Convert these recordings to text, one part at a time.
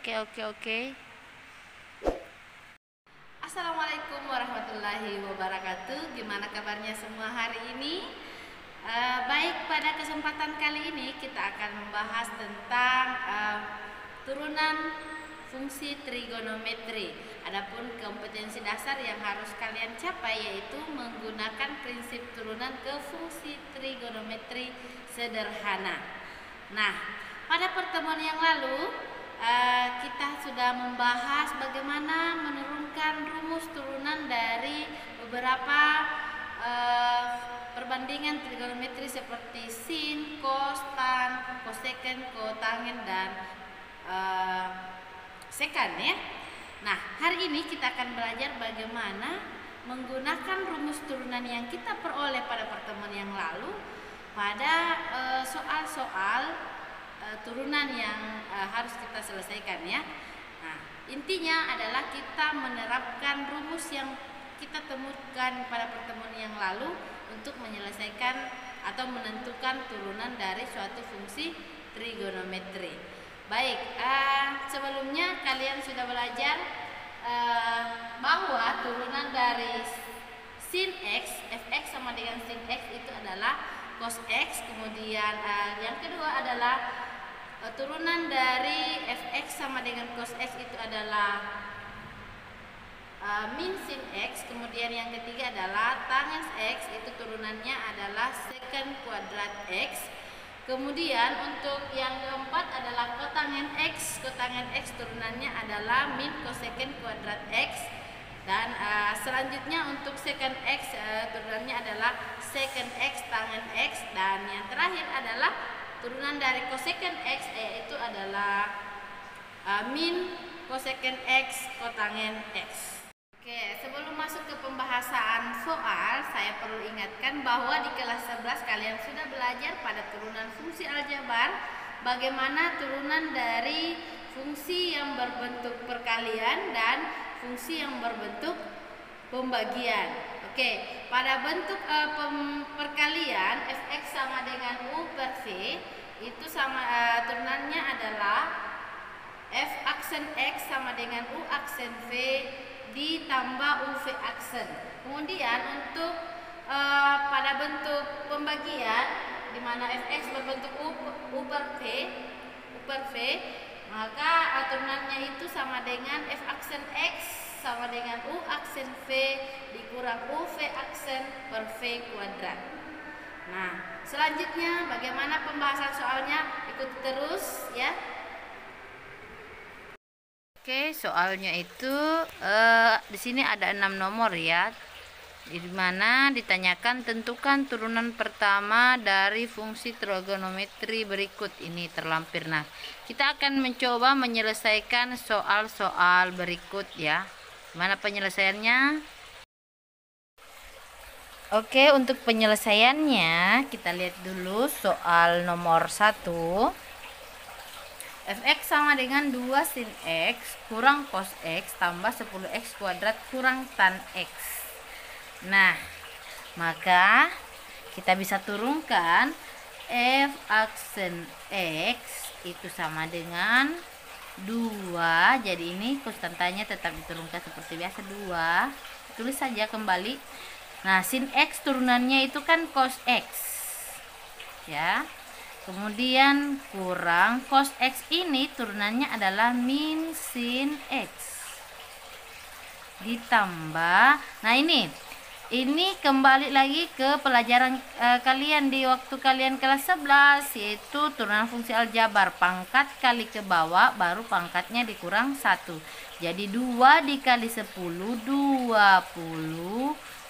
Oke. Assalamualaikum warahmatullahi wabarakatuh. Gimana kabarnya semua hari ini? Baik, pada kesempatan kali ini kita akan membahas tentang turunan fungsi trigonometri. Adapun kompetensi dasar yang harus kalian capai yaitu menggunakan prinsip turunan ke fungsi trigonometri sederhana. Nah, pada pertemuan yang lalu kita sudah membahas bagaimana menurunkan rumus turunan dari beberapa perbandingan trigonometri seperti sin, cos, tan, cosecant, cotangent, dan secant ya. Nah, hari ini kita akan belajar bagaimana menggunakan rumus turunan yang kita peroleh pada pertemuan yang lalu pada soal-soal turunan yang harus kita selesaikan ya. Nah, intinya adalah kita menerapkan rumus yang kita temukan pada pertemuan yang lalu untuk menyelesaikan atau menentukan turunan dari suatu fungsi trigonometri. Baik, sebelumnya kalian sudah belajar bahwa turunan dari sin x, fx sama dengan sin x itu adalah cos x. Kemudian yang kedua adalah turunan dari fx sama dengan cos x itu adalah min sin x. Kemudian yang ketiga adalah tan x, itu turunannya adalah secant kuadrat x. Kemudian untuk yang keempat adalah cotangent x. Cotangent x turunannya adalah min cosecant kuadrat x. Dan selanjutnya untuk secant x turunannya adalah secant x tangent x. Dan yang terakhir adalah turunan dari cosecant x yaitu adalah min cosecant x cotangent x. Oke, sebelum masuk ke pembahasan soal, saya perlu ingatkan bahwa di kelas 11 kalian sudah belajar pada turunan fungsi aljabar bagaimana turunan dari fungsi yang berbentuk perkalian dan fungsi yang berbentuk pembagian. Oke, pada bentuk perkalian fx sama dengan u per v itu sama turunannya adalah f aksen x sama dengan u aksen v ditambah uv aksen. Kemudian untuk pada bentuk pembagian di mana fx berbentuk u per v, maka turunannya itu sama dengan f aksen x sama dengan u aksen v dikurang uv aksen per v kuadrat. Nah, selanjutnya bagaimana pembahasan soalnya? Ikuti terus ya. Oke, soalnya itu di sini ada 6 nomor ya. Di mana ditanyakan tentukan turunan pertama dari fungsi trigonometri berikut ini terlampir. Nah, kita akan mencoba menyelesaikan soal-soal berikut ya. Mana penyelesaiannya? Oke, untuk penyelesaiannya kita lihat dulu soal nomor 1. fx sama dengan 2 sin x kurang cos x tambah 10x kuadrat kurang tan x. Nah, maka kita bisa turunkan f aksen x itu sama dengan 2. Jadi ini konstantanya tetap diturunkan seperti biasa 2. Tulis saja kembali. Nah, sin x turunannya itu kan cos x ya. Kemudian kurang cos x ini turunannya adalah min sin x ditambah. Nah, ini kembali lagi ke pelajaran kalian di waktu kalian kelas 11 yaitu turunan fungsi aljabar, pangkat kali ke bawah baru pangkatnya dikurang 1. Jadi 2 dikali 10 20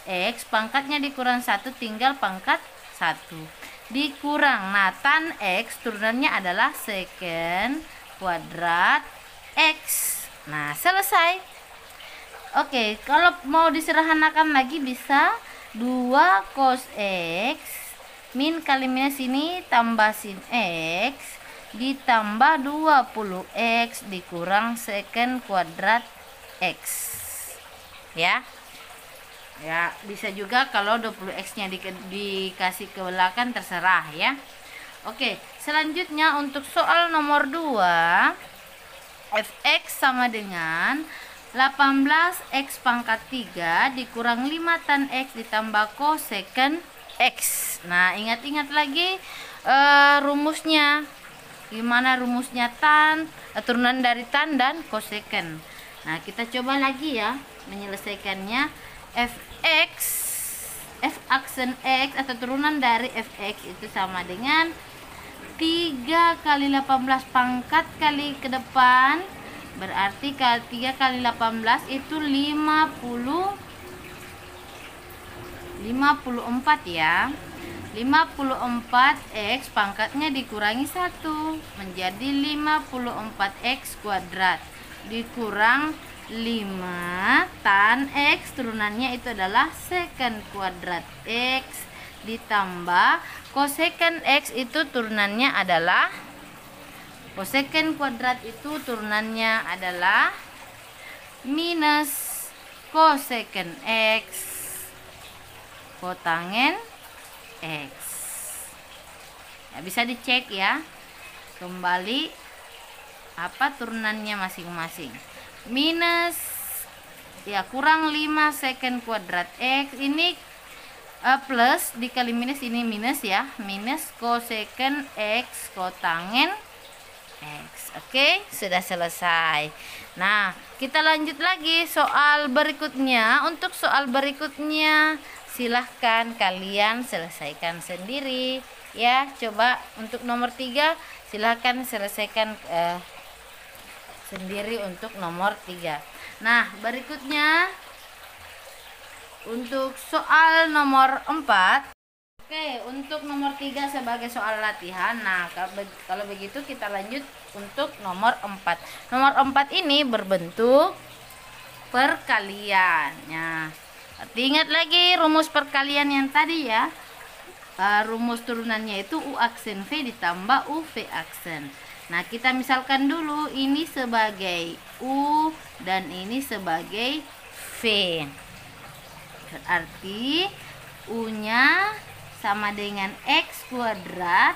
x pangkatnya dikurang 1 tinggal pangkat 1 dikurang. Nah, tan x turunannya adalah secant kuadrat x. Nah, selesai. Oke, kalau mau disederhanakan lagi bisa 2 cos x min kali minus ini tambah sin x ditambah 20x dikurang secant kuadrat x ya. Ya, bisa juga kalau 20x nya dikasih ke belakang terserah ya. Oke, selanjutnya untuk soal nomor 2 fx sama dengan 18x pangkat 3 dikurang 5 tan x ditambah cosecant x. Nah, ingat-ingat lagi rumusnya. Gimana rumusnya? Tan, turunan dari tan dan cosecant. Nah, kita coba lagi ya menyelesaikannya. Fx, f aksen x atau turunan dari fx itu sama dengan 3 kali 18 pangkat kali ke depan, berarti 3 kali 18 itu 54 ya. 54x pangkatnya dikurangi 1 menjadi 54x kuadrat dikurang 5 tan x turunannya itu adalah secant kuadrat x ditambah cosecant x itu turunannya adalah cosecant kuadrat itu turunannya adalah minus cosecant x kotangen x. Ya, bisa dicek ya kembali apa turunannya masing-masing. Minus ya kurang 5 secant kuadrat x ini plus dikali minus, ini minus ya, minus cosecant x kotangen x. Oke, sudah selesai. Nah, kita lanjut lagi soal berikutnya. Untuk soal berikutnya silahkan kalian selesaikan sendiri ya. Coba untuk nomor 3 silahkan selesaikan sendiri untuk nomor 3. Nah, berikutnya untuk soal nomor 4. Oke, untuk nomor 3 sebagai soal latihan. Nah, kalau begitu kita lanjut untuk nomor 4. Nomor 4 ini berbentuk perkalian. Nah, ingat lagi rumus perkalian yang tadi ya. Rumus turunannya itu U aksen V ditambah UV aksen. Nah, kita misalkan dulu ini sebagai U dan ini sebagai V. Berarti U-nya sama dengan X kuadrat.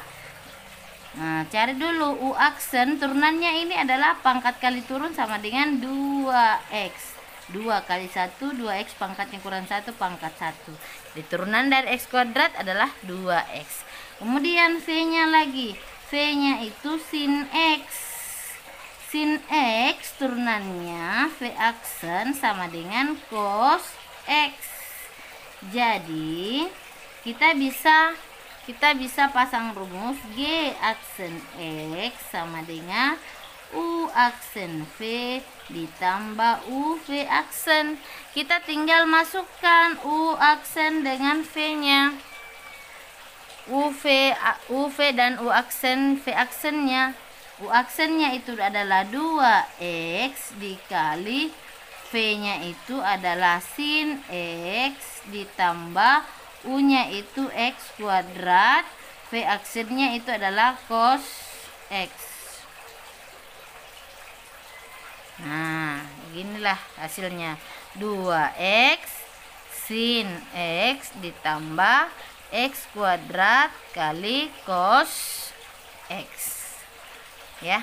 Nah, cari dulu U aksen turunannya ini adalah pangkat kali turun sama dengan 2X. 2 kali 1, 2x pangkatnya kurang 1 pangkat 1. Di turunan dari x kuadrat adalah 2x. Kemudian V-nya lagi. V-nya itu sin x. Sin x turunannya V aksen sama dengan cos x. Jadi, kita bisa pasang rumus G aksen x sama dengan U aksen V ditambah UV aksen. Kita tinggal masukkan U aksen dengan V-nya. UV dan U aksen V aksennya. U aksennya itu adalah 2x dikali V-nya itu adalah sin x ditambah U-nya itu x kuadrat. V aksennya itu adalah cos x. Nah, beginilah hasilnya. 2x sin x ditambah x kuadrat kali cos x. Ya.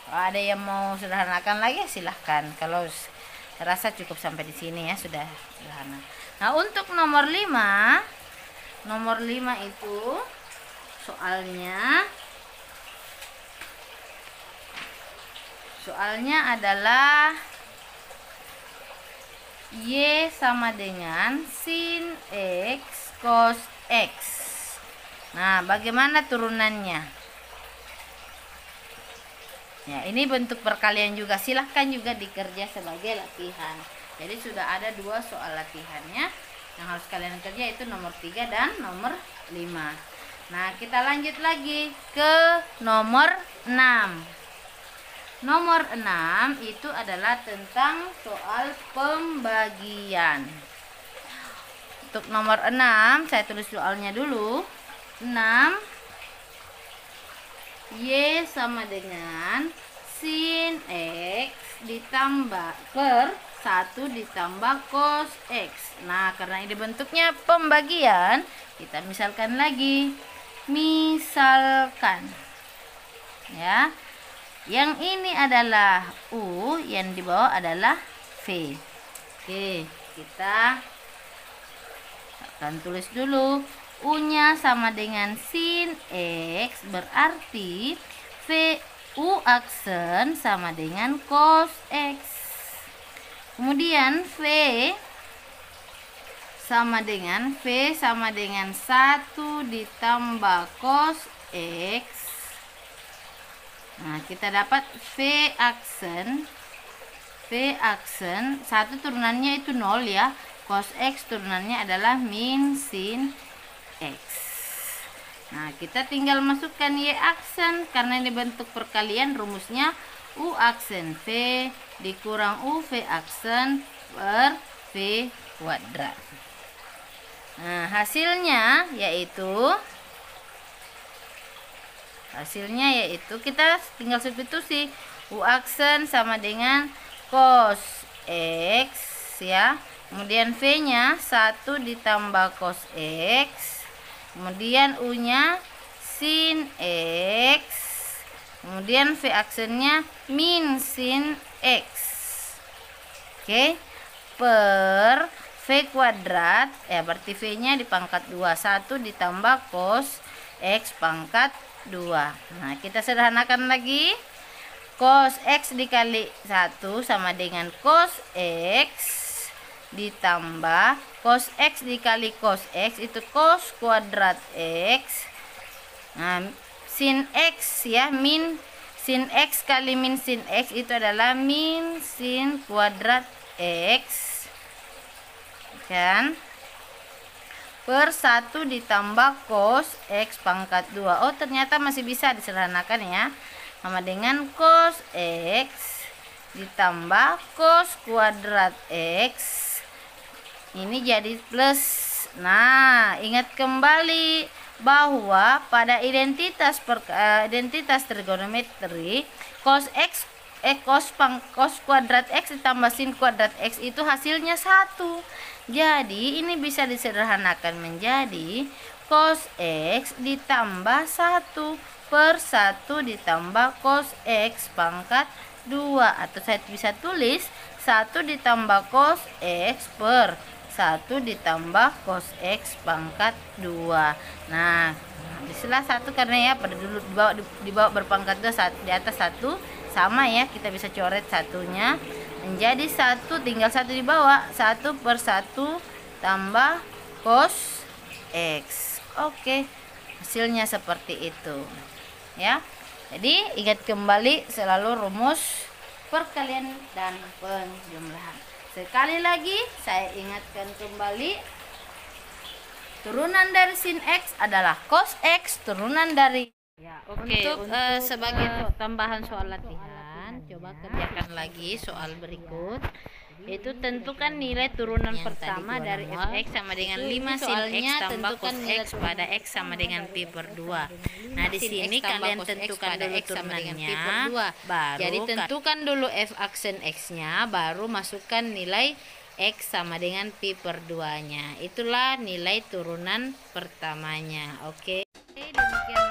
Kalau ada yang mau sederhanakan lagi silahkan. Kalau rasa cukup sampai di sini ya, sudah sederhana. Nah, untuk nomor 5. Nomor 5 itu Soalnya adalah Y sama dengan sin X cos X. Nah, bagaimana turunannya? Ya, ini bentuk perkalian juga. Silahkan juga dikerja sebagai latihan. Jadi sudah ada 2 soal latihannya. Yang harus kalian kerja itu nomor 3 dan nomor 5. Nah, kita lanjut lagi ke nomor 6. Nomor 6 itu adalah tentang soal pembagian. Untuk nomor 6, saya tulis soalnya dulu. 6 Y sama dengan sin X ditambah per 1 ditambah cos X. Nah, karena ini bentuknya pembagian, kita misalkan lagi. Misalkan ya, Yang ini adalah U, yang di bawah adalah V. Oke, kita akan tulis dulu. U-nya sama dengan sin X, berarti U aksen sama dengan cos X. Kemudian V sama dengan 1 ditambah cos X. Nah, kita dapat V aksen 1 turunannya itu 0 ya. Cos X turunannya adalah min sin X. Nah, kita tinggal masukkan Y aksen karena ini bentuk perkalian, rumusnya U aksen V dikurang U V aksen per V kuadrat. Nah, hasilnya yaitu kita tinggal substitusi. U aksen sama dengan cos X ya. Kemudian V-nya 1 ditambah cos X. Kemudian U-nya sin X. Kemudian V aksennya min sin X. Oke. Per V kuadrat, ya berarti V-nya di pangkat 2. 1 ditambah cos X pangkat 2. Nah, kita sederhanakan lagi. Cos X dikali 1 sama dengan cos X ditambah cos X dikali cos X itu cos kuadrat X. Nah, sin X ya, min sin X kali min sin X itu adalah min sin kuadrat X kan, per 1 ditambah cos X pangkat 2. Oh, ternyata masih bisa disederhanakan ya, sama dengan cos X ditambah cos kuadrat X. Ini jadi plus. Nah, ingat kembali bahwa pada identitas trigonometri cos X cos kuadrat X ditambah sin kuadrat X itu hasilnya 1. Jadi ini bisa disederhanakan menjadi cos X ditambah 1 per 1 ditambah cos X pangkat 2. Atau saya bisa tulis 1 ditambah cos X per 1 ditambah cos X pangkat 2. Nah, di sela 1 karena ya pada dulu di bawah berpangkat 2, di atas 1 sama ya, kita bisa coret satunya menjadi 1, tinggal 1 di bawah. 1 per 1 tambah cos X. Oke, hasilnya seperti itu ya. Jadi ingat kembali selalu rumus perkalian dan penjumlahan. Sekali lagi saya ingatkan kembali, turunan dari sin X adalah cos X, turunan dari ya. Untuk sebagai tambahan soal latihan, coba kerjakan lagi soal berikut, yaitu tentukan nilai turunan pertama dari fx sama dengan 5 sin X tambah cos X pada X sama dengan pi per 2. Nah, di sini kalian tentukan dulu turunannya, baru jadi tentukan dulu f aksen X-nya, baru masukkan nilai X sama dengan pi per 2-nya. Itulah nilai turunan pertamanya. Oke, demikian